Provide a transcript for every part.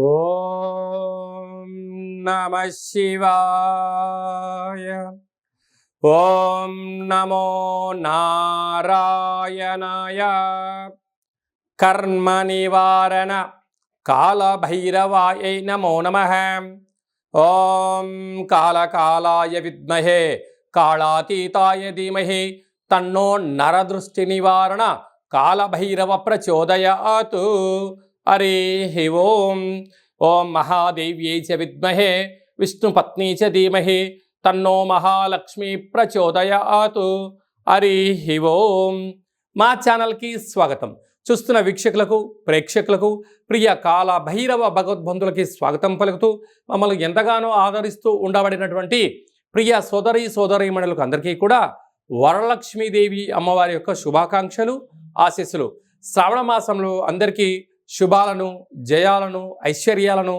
ఓం నమః శివాయ. ఓం నమో నారాయణాయ. కర్మ నివారణ కాళభైరవాయ నమో నమః. ఓం కాళకాలాయ విద్మహే కాళాతీతాయ ధీమహి తన్నో నరదృష్టి నివారణ కాళభైరవ ప్రచోదయాత్. హరి ఓం. ఓం మహాదేవ్యై చ విద్మహే విష్ణుపత్నీ చ ధీమహి తన్నో మహాలక్ష్మి ప్రచోదయాత్. హరి ఓం. మా ఛానల్కి స్వాగతం. చూస్తున్న వీక్షకులకు, ప్రేక్షకులకు, ప్రియ కాళభైరవ భగవద్బంధులకి స్వాగతం పలుకుతూ మమ్మల్ని ఎంతగానో ఆదరిస్తూ ఉండబడినటువంటి ప్రియ సోదరీమణులకు అందరికీ కూడా వరలక్ష్మీదేవి అమ్మవారి యొక్క శుభాకాంక్షలు, ఆశీస్సులు. శ్రావణ మాసంలో అందరికీ శుభాలను, జయాలను, ఐశ్వర్యాలను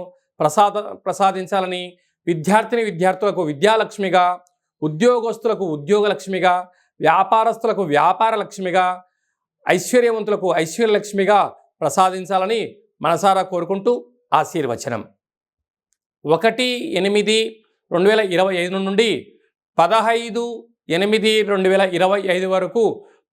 ప్రసాదించాలని, విద్యార్థులకు విద్యాలక్ష్మిగా, ఉద్యోగస్తులకు ఉద్యోగలక్ష్మిగా, వ్యాపారస్తులకు వ్యాపార లక్ష్మిగా, ఐశ్వర్యవంతులకు ఐశ్వర్యలక్ష్మిగా ప్రసాదించాలని మనసారా కోరుకుంటూ ఆశీర్వచనం. 1/8/2025 నుండి 15/8/2025 వరకు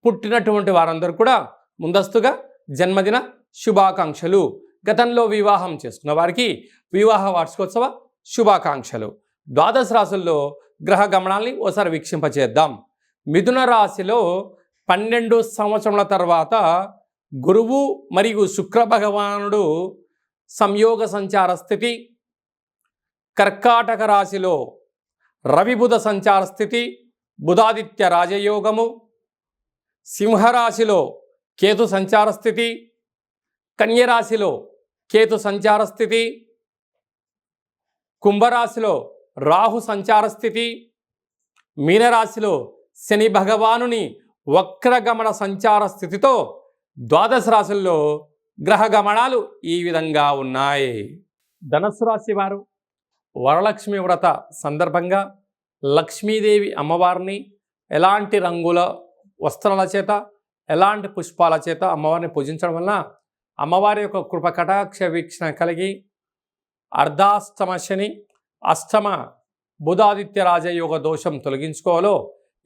పుట్టినటువంటి వారందరూ కూడా ముందస్తుగా జన్మదిన శుభాకాంక్షలు. గతంలో వివాహం చేసుకున్న వారికి వివాహ వార్షికోత్సవ శుభాకాంక్షలు. ద్వాదశ రాశుల్లో గ్రహ గమనాల్ని ఓసారి వీక్షింపచేద్దాం. మిథున రాశిలో 12 సంవత్సరముల తర్వాత గురువు మరియు శుక్ర భగవానుడు సంయోగ సంచార స్థితి. కర్కాటక రాశిలో రవి బుధ సంచార స్థితి, బుధాదిత్య రాజయోగము. సింహరాశిలో కేతు సంచార స్థితి, కన్యరాశిలో కేతు సంచార స్థితి, కుంభరాశిలో రాహు సంచార స్థితి, మీనరాశిలో శని భగవానుని వక్రగమన సంచార స్థితితో ద్వాదశ రాశుల్లో గ్రహ గమనాలు ఈ విధంగా ఉన్నాయి. ధనుస్సు రాశి వారు వరలక్ష్మి వ్రత సందర్భంగా లక్ష్మీదేవి అమ్మవారిని ఎలాంటి రంగుల వస్త్రాల చేత, ఎలాంటి పుష్పాల చేత అమ్మవారిని పూజించడం వలన అమ్మవారి యొక్క కృప కటాక్ష వీక్షణ కలిగి అర్ధాష్టమ శని, అష్టమ బుధాదిత్య రాజయోగ దోషం తొలగించుకోవాలో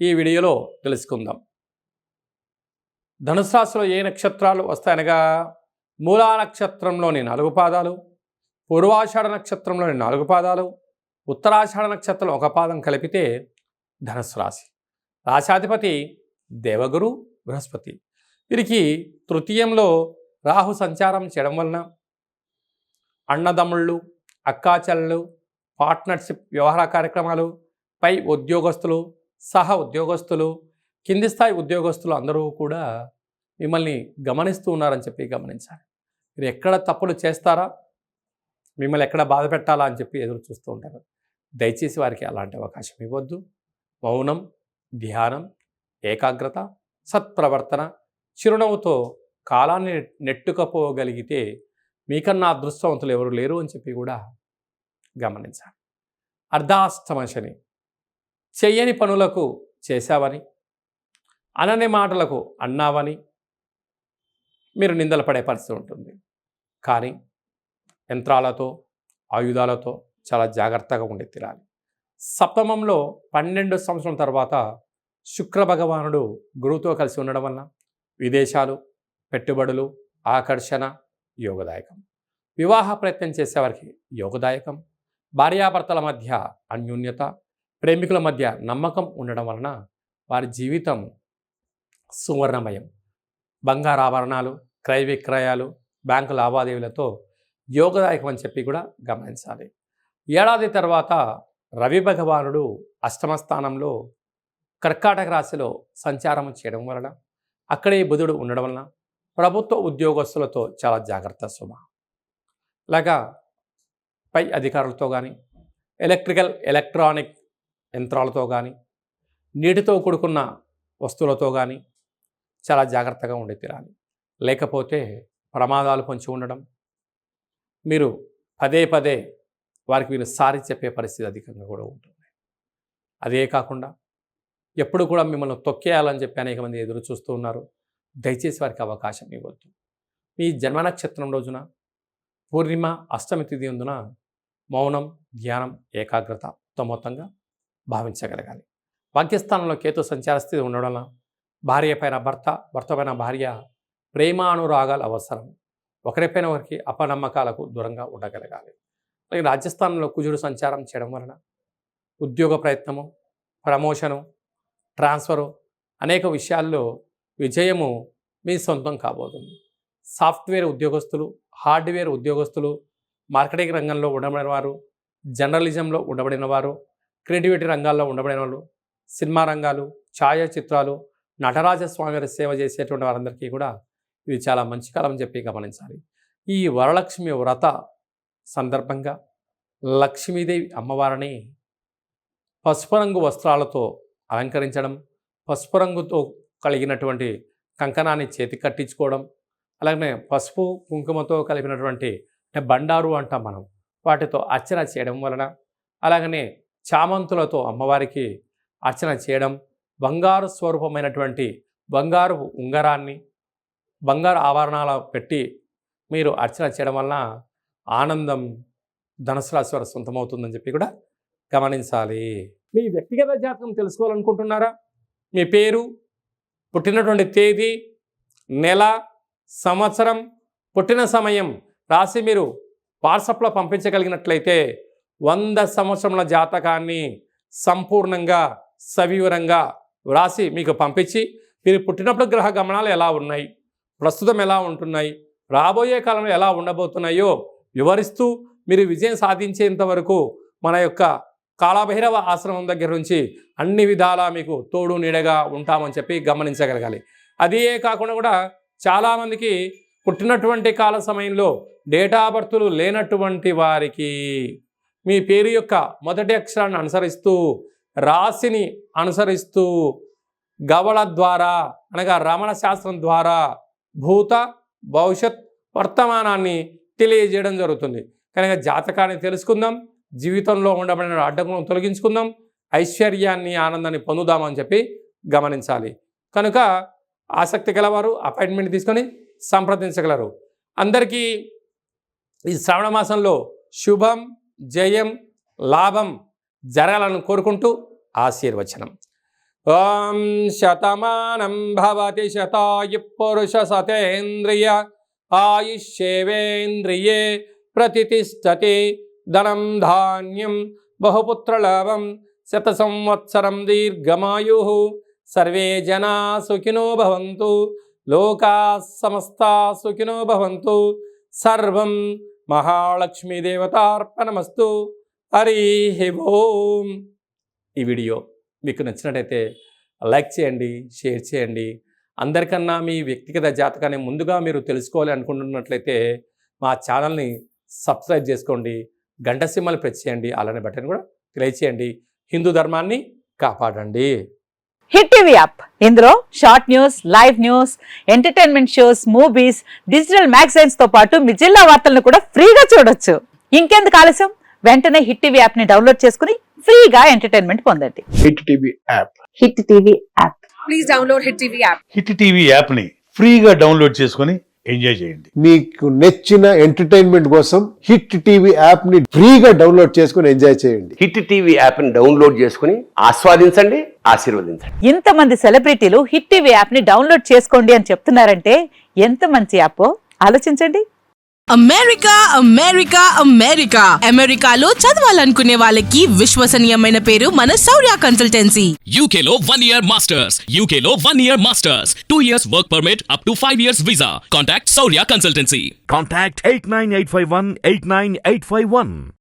ఈ వీడియోలో తెలుసుకుందాం. ధనుసు రాశిలో ఏ నక్షత్రాలు వస్తాయనగా మూలా నక్షత్రంలోని 4 పాదాలు, పూర్వాషాఢ నక్షత్రంలోని 4 పాదాలు, ఉత్తరాషాఢ నక్షత్రం 1 పాదం కలిపితే ధనుసు రాశి. రాశాధిపతి దేవగురు బృహస్పతి. వీరికి తృతీయంలో రాహు సంచారం చేయడం వలన అన్నదమ్ముళ్ళు, అక్కాచెల్లెళ్ళు, పార్ట్నర్షిప్ వ్యవహార కార్యక్రమాలు, పై ఉద్యోగస్తులు, సహ ఉద్యోగస్తులు, కింది స్థాయి ఉద్యోగస్తులు అందరూ కూడా మిమ్మల్ని గమనిస్తూ ఉన్నారని చెప్పి గమనించాలి. మీరు ఎక్కడ తప్పులు చేస్తారా, మిమ్మల్ని ఎక్కడ బాధ పెట్టాలా అని చెప్పి ఎదురు చూస్తూ ఉంటారు. దయచేసి వారికి అలాంటి అవకాశం ఇవ్వద్దు. మౌనం, ధ్యానం, ఏకాగ్రత, సత్ప్రవర్తన, చిరునవ్వుతో కాలాన్ని నెట్టుకపోగలిగితే మీకన్నా అదృష్టవంతులు ఎవరు లేరు అని చెప్పి కూడా గమనించాలి. అర్ధాష్టమ శని. చెయ్యని పనులకు చేశావని, అనని మాటలకు అన్నావని మీరు నిందలు పడే పరిస్థితి ఉంటుంది. కానీ యంత్రాలతో, ఆయుధాలతో చాలా జాగ్రత్తగా ఉండి తీరాలి. సప్తమంలో 12 సంవత్సరం తర్వాత శుక్ర భగవానుడు గురువుతో కలిసి ఉండడం వలన విదేశాలు, పెట్టుబడులు, ఆకర్షణ యోగదాయకం. వివాహ ప్రయత్నం చేసేవారికి యోగదాయకం. భార్యాభర్తల మధ్య అన్యోన్యత, ప్రేమికుల మధ్య నమ్మకం ఉండడం వలన వారి జీవితం సువర్ణమయం. బంగారు ఆభరణాలు, క్రయ విక్రయాలు, బ్యాంకు లావాదేవీలతో యోగదాయకం అని చెప్పి కూడా గమనించాలి. ఏడాది తర్వాత రవి భగవానుడు అష్టమ స్థానంలో కర్కాటక రాశిలో సంచారం చేయడం వలన, అక్కడే బుధుడు ఉండడం వలన ప్రభుత్వ ఉద్యోగస్తులతో చాలా జాగ్రత్త శుభ. అలాగా పై అధికారులతో కానీ, ఎలక్ట్రానిక్ యంత్రాలతో కానీ, నీటితో కూడుకున్న వస్తువులతో కానీ చాలా జాగ్రత్తగా ఉండి తీరాలి. లేకపోతే ప్రమాదాలు పొంచి ఉండడం, మీరు పదే వారికి మీరు సారి చెప్పే పరిస్థితి అధికంగా కూడా ఉంటుంది. అదే కాకుండా ఎప్పుడు కూడా మిమ్మల్ని తొక్కేయాలని చెప్పి అనేక మంది ఎదురు చూస్తూ ఉన్నారు. దయచేసి వారికి అవకాశం ఇవ్వద్దు. మీ జన్మ నక్షత్రం రోజున పూర్ణిమ అష్టమి తిథి అందున మౌనం, ధ్యానం, ఏకాగ్రత ఉత్తమోత్తంగా భావించగలగాలి. భాగ్యస్థానంలో కేతు సంచార స్థితి ఉండడం వలన భార్య పైన భర్త, భర్త పైన భార్య ప్రేమానురాగాలు అవసరం. ఒకరిపైన ఒకరికి అపనమ్మకాలకు దూరంగా ఉండగలగాలి. అలాగే రాజస్థానంలో కుజుడు సంచారం చేయడం వలన ఉద్యోగ ప్రయత్నము, ప్రమోషను, ట్రాన్స్ఫరు అనేక విషయాల్లో విజయము మీ సొంతం కాబోతుంది. సాఫ్ట్వేర్ ఉద్యోగస్తులు, హార్డ్వేర్ ఉద్యోగస్తులు, మార్కెటింగ్ రంగంలో ఉండబడిన వారు, జర్నలిజంలో ఉండబడిన వారు, క్రియేటివిటీ రంగాల్లో ఉండబడిన వాళ్ళు, సినిమా రంగాలు, ఛాయాచిత్రాలు, నటరాజస్వామి వారి సేవ చేసేటువంటి వారందరికీ కూడా ఇది చాలా మంచి కాలం అని చెప్పి గమనించాలి. ఈ వరలక్ష్మి వ్రత సందర్భంగా లక్ష్మీదేవి అమ్మవారిని పసుపు రంగు వస్త్రాలతో అలంకరించడం, పసుపు రంగుతో కలిగినటువంటి కంకణాన్ని చేతి కట్టించుకోవడం, అలాగే పసుపు కుంకుమతో కలిపినటువంటి బండారు అంటాం మనం, వాటితో అర్చన చేయడం వలన, అలాగనే చామంతులతో అమ్మవారికి అర్చన చేయడం, బంగారు స్వరూపమైనటువంటి బంగారు ఉంగరాన్ని బంగారు ఆభరణాలు పెట్టి మీరు అర్చన చేయడం వలన ఆనందం ధనుసు రాశి వారి సొంతమవుతుందని చెప్పి కూడా గమనించాలి. మీ వ్యక్తిగత జాతకం తెలుసుకోవాలనుకుంటున్నారా? మీ పేరు, పుట్టినటువంటి తేదీ, నెల, సంవత్సరం, పుట్టిన సమయం రాసి మీరు వాట్సాప్లో పంపించగలిగినట్లయితే 100 సంవత్సరముల జాతకాన్ని సంపూర్ణంగా సవివరంగా వ్రాసి మీకు పంపించి, మీరు పుట్టినప్పుడు గ్రహ గమనాలు ఎలా ఉన్నాయి, ప్రస్తుతం ఎలా ఉంటున్నాయి, రాబోయే కాలంలో ఎలా ఉండబోతున్నాయో వివరిస్తూ మీరు విజయం సాధించేంత వరకు మన యొక్క కాళభైరవ ఆశ్రమం దగ్గర నుంచి అన్ని విధాలా మీకు తోడు నీడగా ఉంటామని చెప్పి గమనించగలగాలి. అదే కాకుండా కూడా చాలామందికి పుట్టినటువంటి కాల సమయంలో డేటా బర్తులు లేనటువంటి వారికి మీ పేరు యొక్క మొదటి అక్షరాన్ని అనుసరిస్తూ, రాశిని అనుసరిస్తూ, గవళ ద్వారా అనగా రమణ శాస్త్రం ద్వారా భూత, భవిష్యత్, వర్తమానాన్ని తెలియజేయడం జరుగుతుంది. కనుక జాతకాన్ని తెలుసుకుందాం, జీవితంలో ఉండబడిన అడ్డంకులను తొలగించుకుందాం, ఐశ్వర్యాన్ని, ఆనందాన్ని పొందుదామని చెప్పి గమనించాలి. కనుక ఆసక్తి గలవారు అపాయింట్మెంట్ తీసుకొని సంప్రదించగలరు. అందరికీ ఈ శ్రావణ మాసంలో శుభం, జయం, లాభం జరగాలని కోరుకుంటూ ఆశీర్వచనం. ఓం శతమానం భవతి శతాయు పురుష సతేంద్రియ ఆయుష్యేవేంద్రియే ప్రతిష్టతి ధనం ధాన్యం బహుపుత్రలాభం శత సంవత్సరం దీర్ఘమాయు సర్వే జనా సుఖినో భవంతు లోకా సమస్తా సుఖినో భవంతు సర్వం మహాలక్ష్మీదేవతార్పణమస్తు. హరి ఓం. ఈ వీడియో మీకు నచ్చినట్టయితే లైక్ చేయండి, షేర్ చేయండి. అందరికన్నా మీ వ్యక్తిగత జాతకాన్ని ముందుగా మీరు తెలుసుకోవాలి అనుకుంటున్నట్లయితే మా ఛానల్ని సబ్స్క్రైబ్ చేసుకోండి, గంట సింబల్ ప్రెస్ చేయండి, అలానే బటన్ కూడా తెలియచేయండి. హిందూ ధర్మాన్ని కాపాడండి. హిట్ టీవీ యాప్, ఇందులో short news, live news, entertainment shows, movies, digital magazines తో పాటు మీ జిల్లా వార్తలను కూడా ఫ్రీగా చూడొచ్చు. ఇంకెందుకు ఆలస్యం, వెంటనే హిట్ టీవీ యాప్ ని డౌన్లోడ్ చేసుకుని ఫ్రీగా ఎంటర్టైన్మెంట్ పొందండి. Hit TV app. Hit TV app. Please download hit TV app. Hit TV app ని ఫ్రీగా డౌన్లోడ్ చేసుకొని ఎంజాయ్ చేయండి. మీకు నచ్చిన ఎంటర్టైన్మెంట్ కోసం హిట్ టీవీ యాప్ ని ఫ్రీగా డౌన్లోడ్ చేసుకొని ఎంజాయ్ చేయండి. హిట్ టీవీ యాప్ ని డౌన్లోడ్ చేసుకుని ఆస్వాదించండి, ఆశీర్వదించండి. ఇంతమంది సెలబ్రిటీలు హిట్ టీవీ యాప్ ని డౌన్లోడ్ చేసుకోండి అని చెప్తున్నారంటే ఎంత మంచి యాప్ ఆలోచించండి. అమెరికా అమెరికా అమెరికా అమెరికాలో చదవాలనుకునే వాళ్ళకి విశ్వసనీయమైన పేరు మన శౌర్య కన్సల్టెన్సీ. UK లో 1 year masters. UK లో 1 year masters. 2 years work permit up to 5 years visa. Contact Saurya Consultancy. Contact 89851 89851.